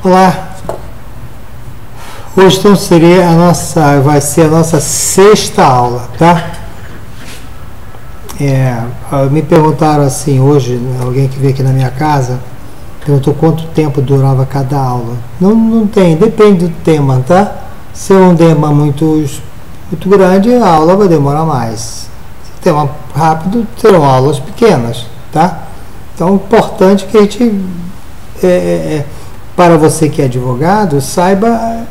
Olá, hoje então vai ser a nossa sexta aula, tá? Me perguntaram assim hoje, alguém que veio aqui na minha casa, perguntou quanto tempo durava cada aula. Não tem, depende do tema, tá? Se é um tema muito grande, a aula vai demorar mais. Se é tema rápido, serão aulas pequenas, tá? Então, o importante é que a gente, para você que é advogado, saiba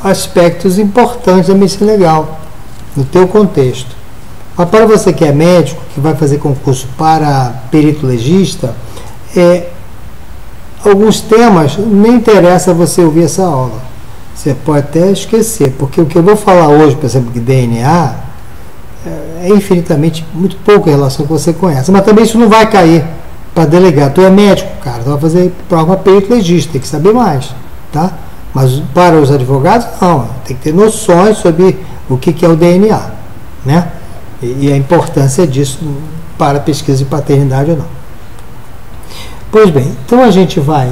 aspectos importantes da medicina legal, no teu contexto. Mas para você que é médico, que vai fazer concurso para perito legista, alguns temas nem interessa você ouvir essa aula. Você pode até esquecer, porque o que eu vou falar hoje, por exemplo, de DNA, é infinitamente, muito pouco em relação ao que você conhece. Mas também isso não vai cair para delegado. Tu é médico, cara, tu vai fazer prova perito legista, tem que saber mais, tá? Mas para os advogados, não, tem que ter noções sobre o que é o DNA, né? E a importância disso para a pesquisa de paternidade ou não. Pois bem, então a gente vai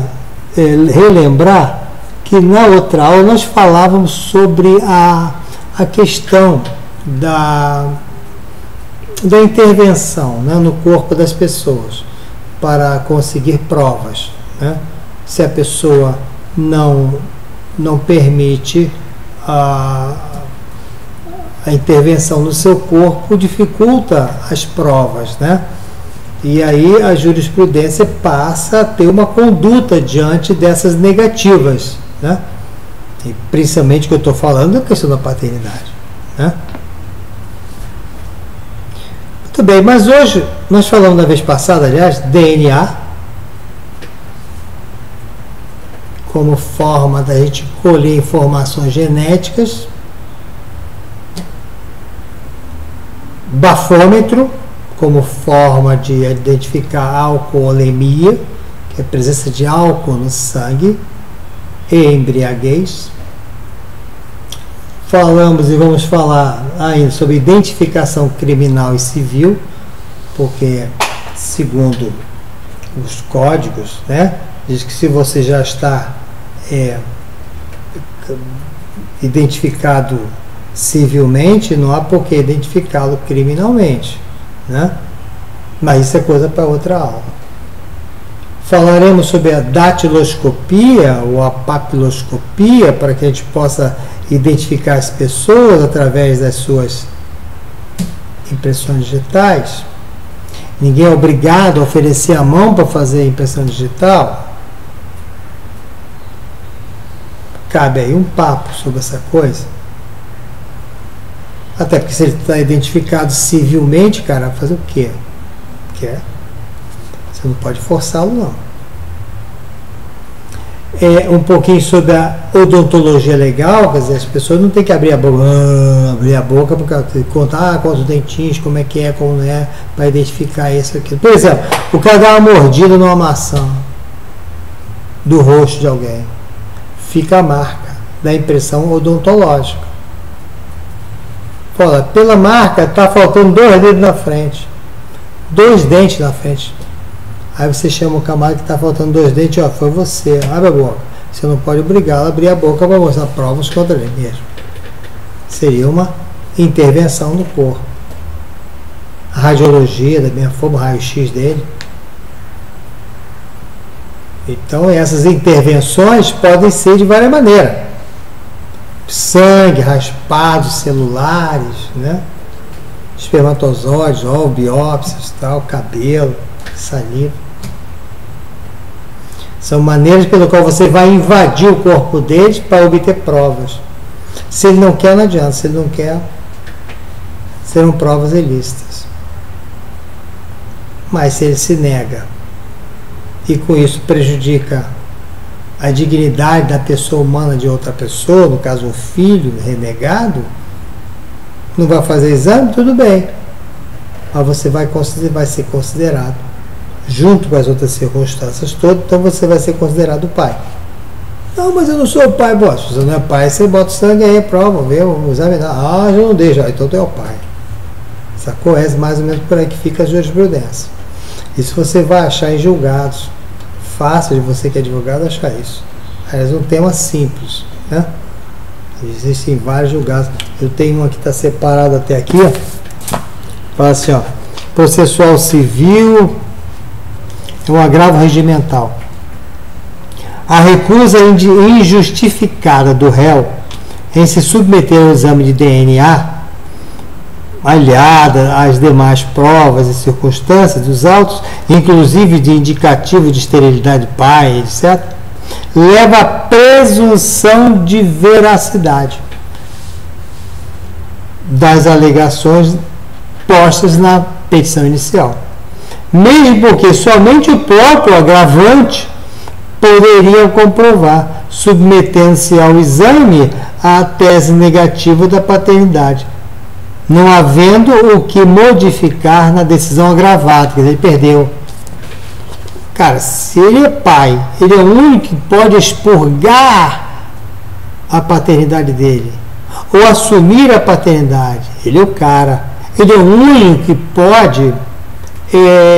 relembrar que na outra aula nós falávamos sobre a questão da intervenção, né, no corpo das pessoas para conseguir provas, né? Se a pessoa não permite a intervenção no seu corpo, dificulta as provas, né? E aí a jurisprudência passa a ter uma conduta diante dessas negativas, né? E principalmente o que eu estou falando é a questão da paternidade, né? Muito bem, mas hoje nós falamos na vez passada, aliás, DNA como forma da gente colher informações genéticas, bafômetro como forma de identificar alcoolemia, que é a presença de álcool no sangue, e embriaguez. Falamos e vamos falar ainda sobre identificação criminal e civil, porque, segundo os códigos, né, diz que se você já está identificado civilmente, não há por que identificá-lo criminalmente, né? Mas isso é coisa para outra aula. Falaremos sobre a datiloscopia ou a papiloscopia, para que a gente possa identificar as pessoas através das suas impressões digitais. Ninguém é obrigado a oferecer a mão para fazer a impressão digital. Cabe aí um papo sobre essa coisa. Até porque se ele está identificado civilmente, cara, vai fazer o quê? Você não pode forçá-lo, não. Um pouquinho sobre a odontologia legal, quer dizer, as pessoas não têm que abrir a boca para contar quantos dentinhos, como é, como não é, para identificar isso aqui. Por exemplo, o cara dá uma mordida numa maçã do rosto de alguém. Fica a marca da impressão odontológica. Fala, pela marca está faltando 2 dedos na frente, 2 dentes na frente. Aí você chama o camarada que está faltando 2 dentes, ó, foi você, abre a boca. Você não pode obrigá-lo a abrir a boca para mostrar provas contra ele mesmo. Seria uma intervenção no corpo. A radiologia, da mesma forma, o raio-x dele. Então, essas intervenções podem ser de várias maneiras. Sangue, raspados celulares, né? Espermatozoides, biópsias, tal, cabelo, saliva. São maneiras pelo qual você vai invadir o corpo deles para obter provas. Se ele não quer, não adianta. Se ele não quer, serão provas ilícitas. Mas se ele se nega e com isso prejudica a dignidade da pessoa humana de outra pessoa, no caso um filho renegado, não vai fazer exame, tudo bem. Mas você vai ser considerado, junto com as outras circunstâncias todas, então você vai ser considerado pai. Não, mas eu não sou o pai. Bom, se você não é pai, você bota o sangue aí, prova, vê, vamos examinar. Ah, já não deixa, então tu é o pai. Sacou? É mais ou menos por aí que fica a jurisprudência. Isso você vai achar em julgados. Fácil de você que é advogado achar isso. Aliás, um tema simples, né? Existem vários julgados. Eu tenho um aqui que está separado até aqui, ó. Fala assim, ó. Processual civil é um agravo regimental. A recusa injustificada do réu em se submeter ao exame de DNA, aliada às demais provas e circunstâncias dos autos, inclusive de indicativo de esterilidade do pai, etc., leva à presunção de veracidade das alegações postas na petição inicial. Mesmo porque somente o próprio agravante poderia comprovar, submetendo-se ao exame a tese negativa da paternidade, não havendo o que modificar na decisão agravada, quer dizer, ele perdeu. Cara, se ele é pai, ele é o único que pode expurgar a paternidade dele, ou assumir a paternidade, ele é o cara. Ele é o único que pode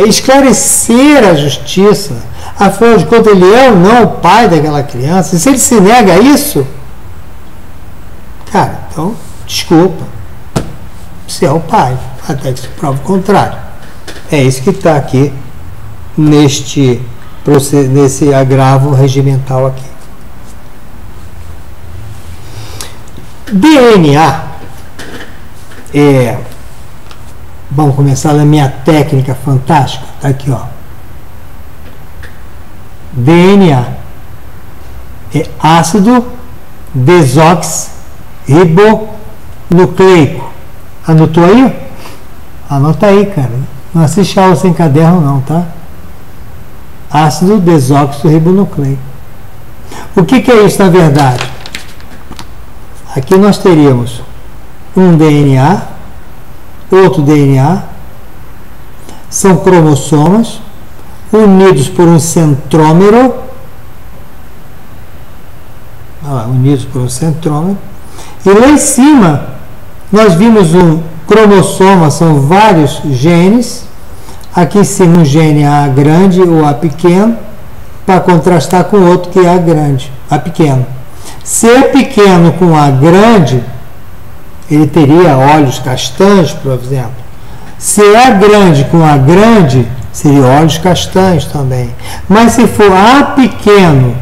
esclarecer a justiça, afinal de contas ele é ou não o pai daquela criança. E se ele se nega a isso, cara, então, desculpa, você é o pai, até que se prove o contrário. É isso que está aqui nesse agravo regimental aqui. DNA vamos começar na minha técnica fantástica. Tá aqui, ó. DNA é ácido desoxirribonucleico. Anotou aí? Anota aí, cara. Não assiste aula sem caderno não, tá? Ácido desoxirribonucleico. O que é isso na verdade? Aqui nós teríamos um DNA, outro DNA, são cromossomas unidos por um centrômero, e lá em cima nós vimos um cromossoma, são vários genes, aqui em cima um gene A grande ou A pequeno, para contrastar com o outro que é A grande, A pequeno. Se é pequeno com A grande, ele teria olhos castanhos, por exemplo. Se é grande com A grande, seria olhos castanhos também. Mas se for A pequeno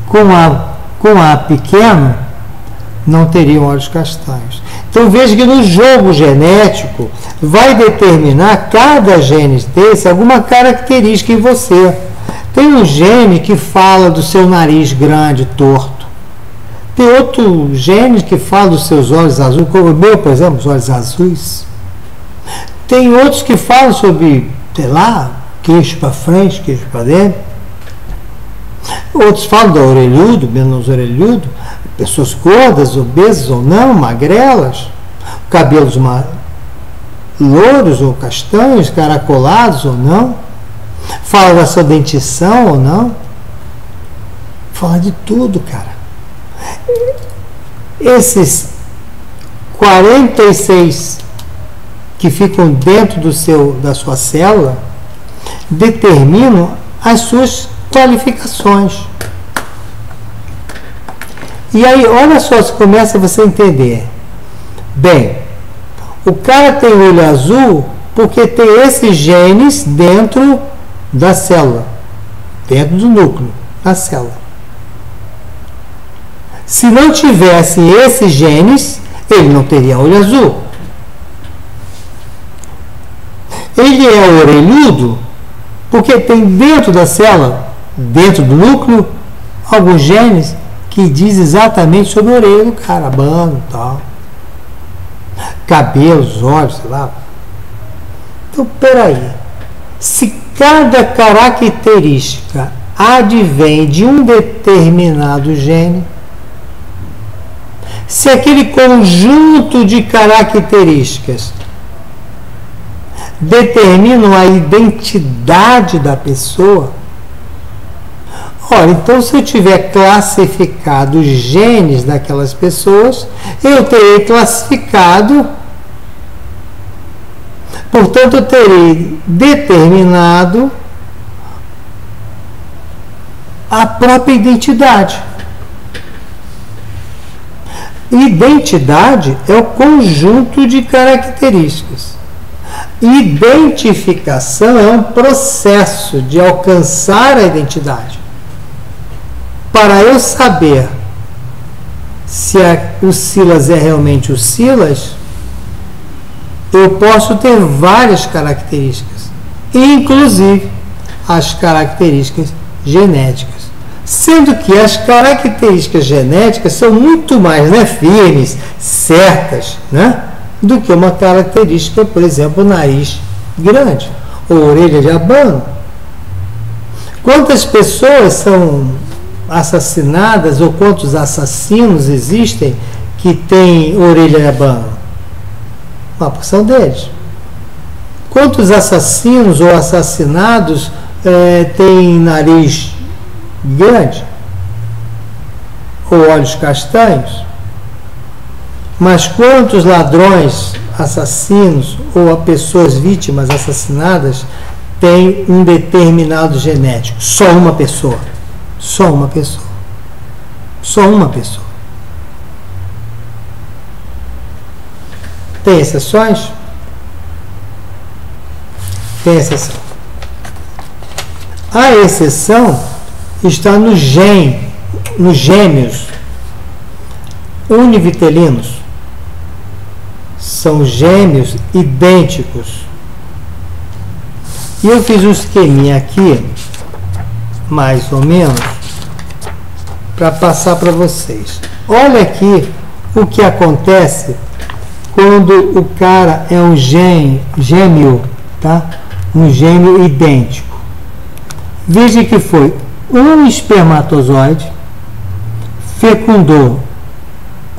com A pequeno, não teriam olhos castanhos. Então veja que no jogo genético vai determinar cada gene desse alguma característica em você. Tem um gene que fala do seu nariz grande, torto. Tem outro gene que fala dos seus olhos azuis, como o meu, por exemplo, os olhos azuis. Tem outros que falam sobre, sei lá, queixo para frente, queixo para dentro. Outros falam do orelhudo, menos orelhudo, pessoas gordas, obesas ou não, magrelas, cabelos louros ou castanhos, caracolados ou não. Fala da sua dentição ou não. Fala de tudo, cara. Esses 46 que ficam dentro da sua célula determinam as suas qualificações. E aí, olha só, se começa você a entender. Bem, o cara tem olho azul porque tem esses genes dentro da célula, dentro do núcleo da célula. Se não tivesse esses genes, ele não teria olho azul. Ele é orelhudo porque tem dentro da célula, dentro do núcleo, alguns genes que diz exatamente sobre a orelha do cara, abano e tal. Cabelos, olhos, sei lá. Então, peraí. Se cada característica advém de um determinado gene, se aquele conjunto de características determinam a identidade da pessoa, ora, então se eu tiver classificado os genes daquelas pessoas, eu terei classificado, portanto, eu terei determinado a própria identidade. Identidade é o conjunto de características. Identificação é um processo de alcançar a identidade. Para eu saber se o Silas é realmente o Silas, eu posso ter várias características, inclusive as características genéticas. Sendo que as características genéticas são muito mais, né, firmes, certas, né, do que uma característica, por exemplo, nariz grande ou orelha de abano. Quantas pessoas são assassinadas ou quantos assassinos existem que têm orelha de abano? Uma porção deles. Quantos assassinos ou assassinados têm nariz grande ou olhos castanhos? Mas quantos ladrões, assassinos ou pessoas vítimas assassinadas têm um determinado genético? Só uma pessoa. Só uma pessoa. Só uma pessoa. Tem exceções? Tem exceção. A exceção está nos gêmeos univitelinos. São gêmeos idênticos. E eu fiz um esqueminha aqui, mais ou menos, para passar para vocês. Olha aqui o que acontece quando o cara é um gêmeo, tá? Um gêmeo idêntico. Veja que foi um espermatozoide fecundou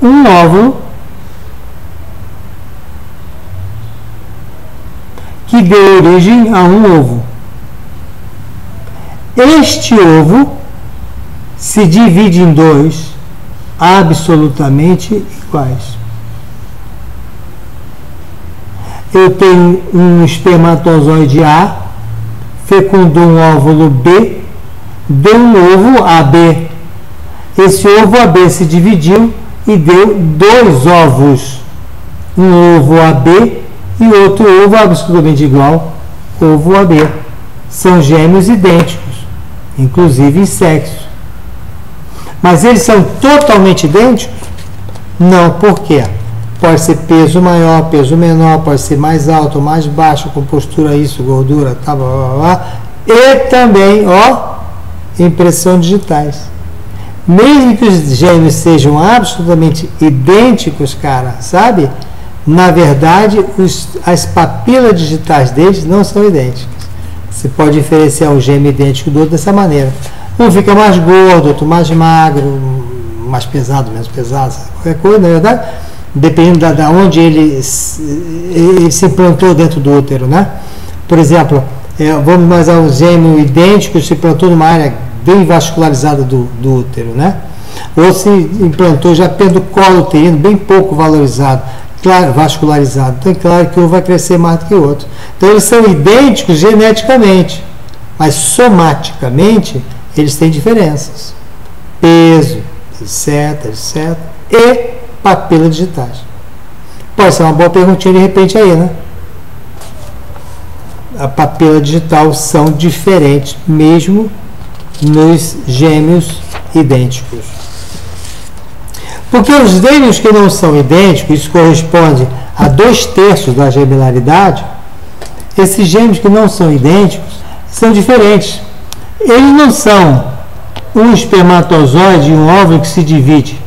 um óvulo que deu origem a um ovo. Este ovo se divide em dois absolutamente iguais. Eu tenho um espermatozoide A, fecundou um óvulo B, deu um ovo AB. Esse ovo AB se dividiu e deu dois ovos. Um ovo AB e outro ovo absolutamente igual, ovo AB. São gêmeos idênticos, inclusive em sexo. Mas eles são totalmente idênticos? Não, por quê? Pode ser peso maior, peso menor, pode ser mais alto, mais baixo, com postura isso, gordura, tá, blá, blá, blá. E também, ó, impressão digitais. Mesmo que os gêmeos sejam absolutamente idênticos, cara, sabe? Na verdade, as papilas digitais deles não são idênticas. Você pode diferenciar um gêmeo idêntico do outro dessa maneira. Um fica mais gordo, outro mais magro, mais pesado, menos pesado, sabe? Qualquer coisa, na verdade, dependendo de onde ele se implantou dentro do útero, né? Por exemplo, vamos imaginar um gêmeo idêntico se implantou numa área bem vascularizada do útero, né? Ou se implantou já pelo colo uterino, bem pouco valorizado, claro, vascularizado. Então é claro que um vai crescer mais do que o outro. Então eles são idênticos geneticamente, mas somaticamente eles têm diferenças. Peso, etc, etc. E papilas digitais. Pode ser uma boa perguntinha de repente aí, né? A papila digital são diferentes, mesmo nos gêmeos idênticos. Porque os gêmeos que não são idênticos, isso corresponde a 2/3 da gemelaridade, esses gêmeos que não são idênticos são diferentes. Eles não são um espermatozoide e um óvulo que se divide.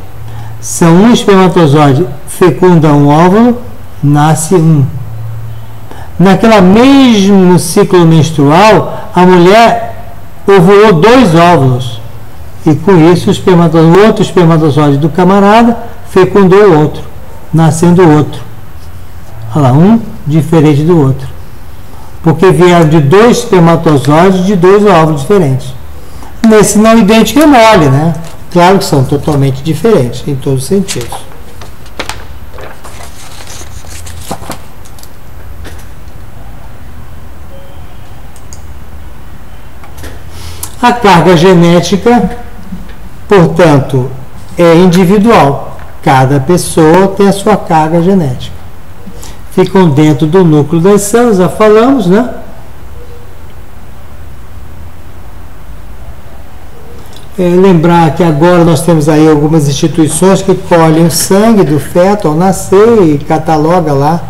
São um espermatozoide fecunda um óvulo, nasce um. Naquele mesmo ciclo menstrual, a mulher ovulou 2 óvulos. E com isso, o outro espermatozoide do camarada fecundou o outro, nascendo outro. Olha lá, um diferente do outro. Porque vieram de 2 espermatozoides de 2 óvulos diferentes. Nesse não idêntico é mole, né? Claro que são totalmente diferentes, em todos os sentidos. A carga genética, portanto, é individual. Cada pessoa tem a sua carga genética. Ficam dentro do núcleo das células, já falamos, né? Lembrar que agora nós temos aí algumas instituições que colhem o sangue do feto ao nascer e cataloga lá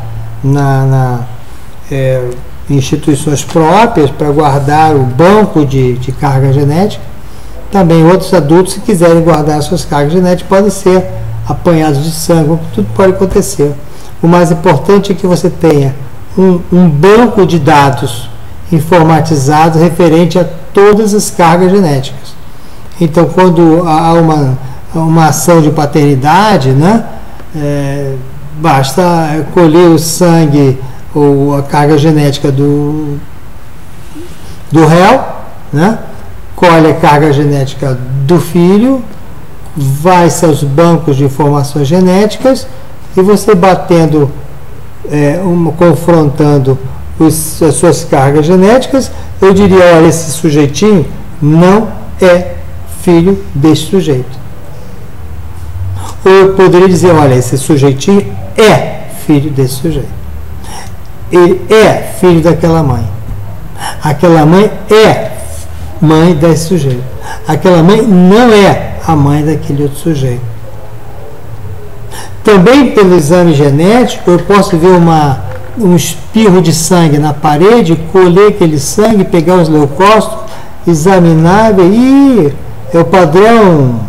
em instituições próprias para guardar o banco de carga genética. Também outros adultos, se quiserem guardar as suas cargas genéticas, podem ser apanhados de sangue, tudo pode acontecer. O mais importante é que você tenha um banco de dados informatizados referente a todas as cargas genéticas. Então, quando há uma ação de paternidade, né, basta colher o sangue ou a carga genética do réu, né, colhe a carga genética do filho, vai-se aos bancos de informações genéticas e você batendo, confrontando as suas cargas genéticas, eu diria, olha, esse sujeitinho não é filho desse sujeito. Ou eu poderia dizer, olha, esse sujeitinho é filho desse sujeito. Ele é filho daquela mãe. Aquela mãe é mãe desse sujeito. Aquela mãe não é a mãe daquele outro sujeito. Também pelo exame genético, eu posso ver um espirro de sangue na parede, colher aquele sangue, pegar os leucócitos, examinar e é o padrão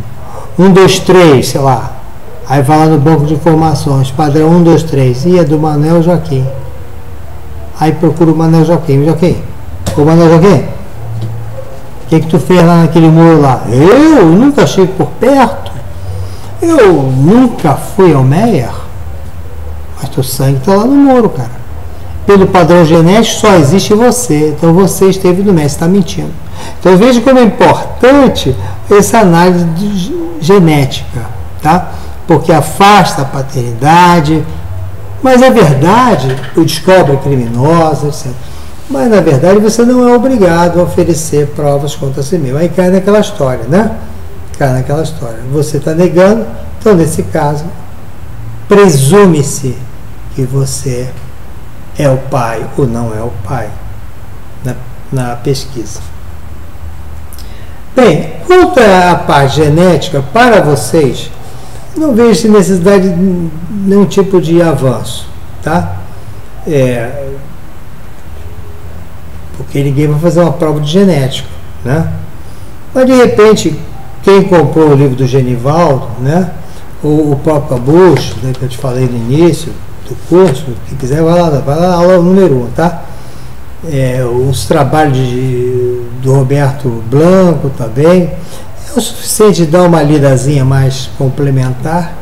1, 2, 3, sei lá. Aí vai lá no banco de informações, padrão 1, 2, 3, e é do Manuel Joaquim. Aí procura o Manuel Joaquim. Ô Manuel Joaquim, o que tu fez lá naquele muro lá? Eu nunca estive por perto. Eu nunca fui ao Meyer. Mas teu sangue está lá no muro, cara. Pelo padrão genético só existe você. Então você esteve no Meyer, você está mentindo. Então veja como é importante essa análise genética, tá? Porque afasta a paternidade, mas é verdade, o descobre criminosa, etc. Mas na verdade você não é obrigado a oferecer provas contra si mesmo. Aí cai naquela história, né? Cai naquela história. Você está negando, então nesse caso, presume-se que você é o pai ou não é o pai na pesquisa. Bem, quanto à parte genética, para vocês, não vejo necessidade de nenhum tipo de avanço, tá? Porque ninguém vai fazer uma prova de genética, né? Mas de repente, quem comprou o livro do Genivaldo, né? Ou o próprio Cabucho, né, que eu te falei no início do curso, quem quiser vai lá, aula número 1, tá? Os trabalhos do Roberto Blanco também, é o suficiente de dar uma lidazinha mais complementar,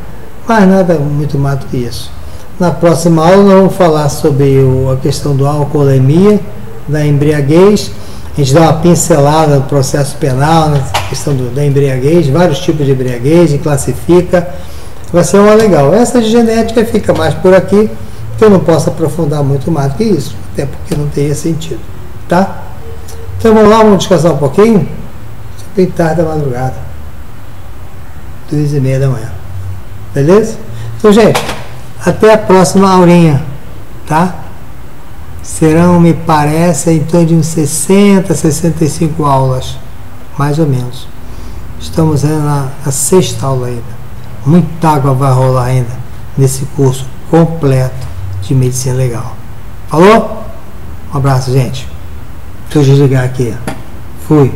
mas nada muito mais do que isso. Na próxima aula nós vamos falar sobre a questão do alcoolemia, da embriaguez, a gente dá uma pincelada no processo penal, na questão da embriaguez, vários tipos de embriaguez, classifica, vai ser uma legal. Essa de genética fica mais por aqui, que eu não posso aprofundar muito mais do que isso, até porque não teria sentido, tá? Então vamos lá, vamos descansar um pouquinho, bem tarde da madrugada, 2h30 da manhã, beleza? Então, gente, até a próxima aulinha, tá? Serão, me parece, em torno de uns 60, 65 aulas, mais ou menos. Estamos na 6ª aula ainda. Muita água vai rolar ainda nesse curso completo de medicina legal. Falou? Um abraço, gente. Deixa eu desligar aqui. Fui.